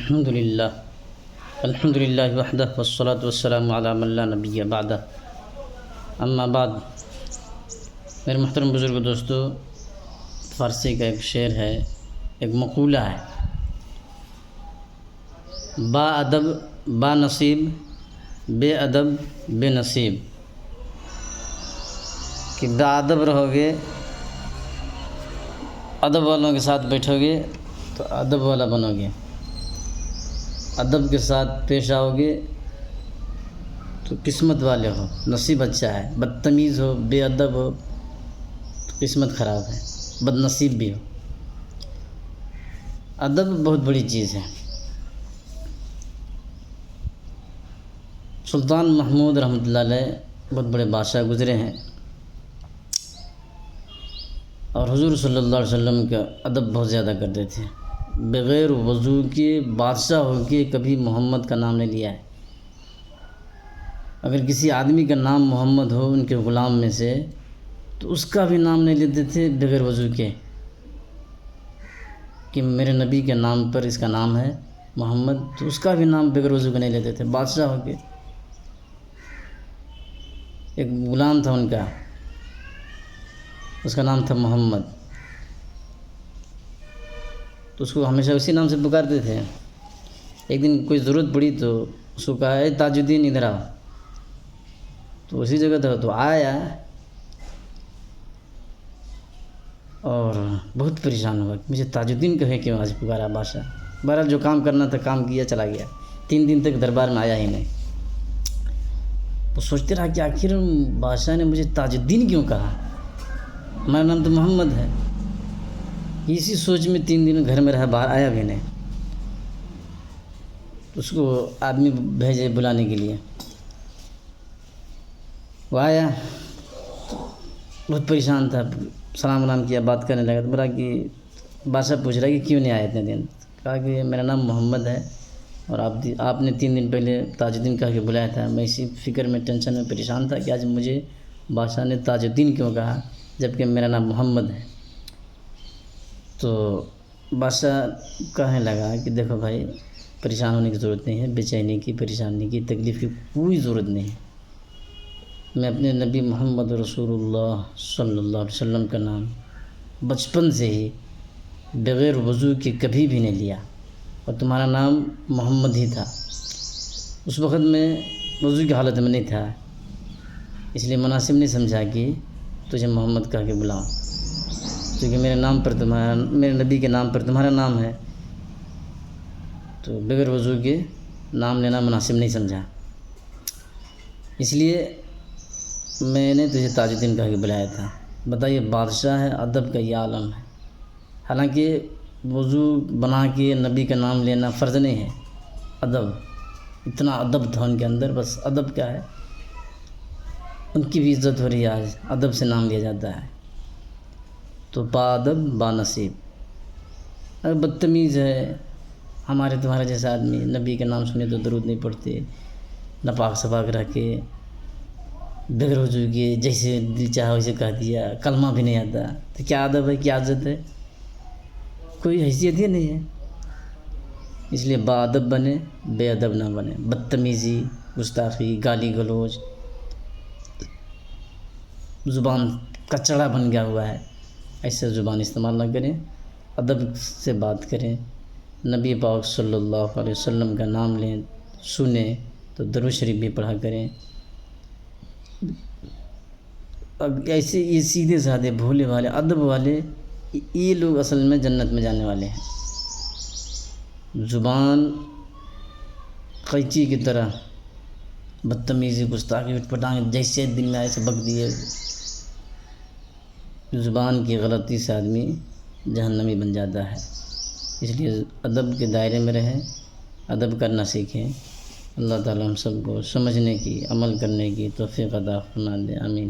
الحمد للہ وحدہ والصلاة والسلام علی من لا نبی بعدہ اما بعد۔ میرے محترم بزرگ دوستو، فارسی کا ایک شعر ہے، ایک مقولہ ہے، با ادب با نصیب، بے ادب بے نصیب، کہ با ادب رہو گے، ادب والوں کے ساتھ بیٹھو گے تو ادب والا بنو گے، ادب کے ساتھ پیش آؤ گے تو قسمت والے ہو، نصیب اچھا ہے۔ بدتمیز ہو، بے ادب ہو تو قسمت خراب ہے، بد نصیب بھی ہو۔ ادب بہت بڑی چیز ہے۔ سلطان محمود رحمۃ اللہ علیہ بہت بڑے بادشاہ گزرے ہیں، اور حضور صلی اللہ علیہ وسلم کا ادب بہت زیادہ کرتے تھے۔ بغیر وضو کے بادشاہ ہو کے کبھی محمد کا نام نہیں لیا ہے۔ اگر کسی آدمی کا نام محمد ہو ان کے غلام میں سے، تو اس کا بھی نام نہیں لیتے تھے بغیر وضو کے، کہ میرے نبی کے نام پر اس کا نام ہے محمد، تو اس کا بھی نام بغیر وضو کے نہیں لیتے تھے، بادشاہ ہو کے۔ ایک غلام تھا ان کا، اس کا نام تھا محمد، تو اس کو ہمیشہ اسی نام سے پکارتے تھے۔ ایک دن کوئی ضرورت پڑی تو اس کو کہا، اے تاج الدین ادھر آؤ، تو اسی جگہ تھا تو آیا، اور بہت پریشان ہوا کہ مجھے تاج الدین کہے کیوں آج پکارا بادشاہ۔ بہرحال جو کام کرنا تھا کام کیا، چلا گیا۔ 3 دن تک دربار میں آیا ہی نہیں۔ وہ سوچتے رہا کہ آخر بادشاہ نے مجھے تاج الدین کیوں کہا، ہمارا نام تو محمد ہے۔ اسی سوچ میں 3 دن گھر میں رہا، باہر آیا بھی نہیں۔ اس کو آدمی بھیجے بلانے کے لیے، وہ آیا، بہت پریشان تھا، سلام کیا، بات کرنے لگا، تو بولا کہ بادشاہ پوچھ رہا ہے کہ کیوں نہیں آئے اتنے دن؟ کہا کہ میرا نام محمد ہے، اور آپ نے 3 دن پہلے تاج الدین کہہ کے بلایا تھا، میں اسی فکر میں ٹینشن میں پریشان تھا کہ آج مجھے بادشاہ نے تاج الدین کیوں کہا جبکہ میرا نام محمد ہے۔ تو بادشاہ کہنے لگا کہ دیکھو بھائی، پریشان ہونے کی ضرورت نہیں ہے، بے چینی کی، پریشانی کی، تکلیف کی کوئی ضرورت نہیں ہے۔ میں اپنے نبی محمد رسول اللہ صلی اللہ علیہ وسلم کا نام بچپن سے ہی بغیر وضو کے کبھی بھی نہیں لیا، اور تمہارا نام محمد ہی تھا۔ اس وقت میں وضو کی حالت میں نہیں تھا، اس لیے مناسب نہیں سمجھا کہ تجھے محمد کہہ کے بلاؤں، کیونکہ میرے نبی کے نام پر تمہارا نام ہے، تو بغیر وضو کے نام لینا مناسب نہیں سمجھا، اس لیے میں نے تجھے تاج الدین کہہ کے بلایا تھا۔ بتائیے، بادشاہ ہے، ادب کا یہ عالم ہے۔ حالانکہ وضو بنا کے نبی کا نام لینا فرض نہیں ہے، ادب، اتنا ادب تھا ان کے اندر، بس ادب کیا ہے، ان کی بھی عزت ہو رہی ہے، آج ادب سے نام لیا جاتا ہے۔ تو با ادب با نصیب۔ اگر بدتمیز ہے، ہمارے تمہارے جیسا آدمی نبی کا نام سنے تو درود نہیں پڑھتے، ناپاک صفاک رہ کے بغیر وضو کے جیسے دل چاہا ویسے کہہ دیا، کلمہ بھی نہیں آتا، تو کیا ادب ہے، کیا عزت ہے، کوئی حیثیت ہی نہیں ہے۔ اس لیے با ادب بنے، بے ادب نہ بنے۔ بدتمیزی، گستاخی، گالی گلوچ، زبان کچڑا بن گیا ہوا ہے، ایسے زبان استعمال نہ کریں، ادب سے بات کریں، نبی پاک صلی اللہ علیہ وسلم کا نام لیں، سنیں تو درود شریف بھی پڑھا کریں۔ ایسے یہ سیدھے سادھے بھولے والے ادب والے، یہ لوگ اصل میں جنت میں جانے والے ہیں۔ زبان قینچی کی طرح بدتمیزی، گستاخی، اٹھ پٹانگ جیسے دل میں آئے سے بک دیے، زبان کی غلطی سے آدمی جہنمی بن جاتا ہے۔ اس لیے ادب کے دائرے میں رہیں، ادب کرنا سیکھیں۔ اللہ تعالیٰ ہم سب کو سمجھنے کی، عمل کرنے کی توفیق عطا فرما دے، آمین۔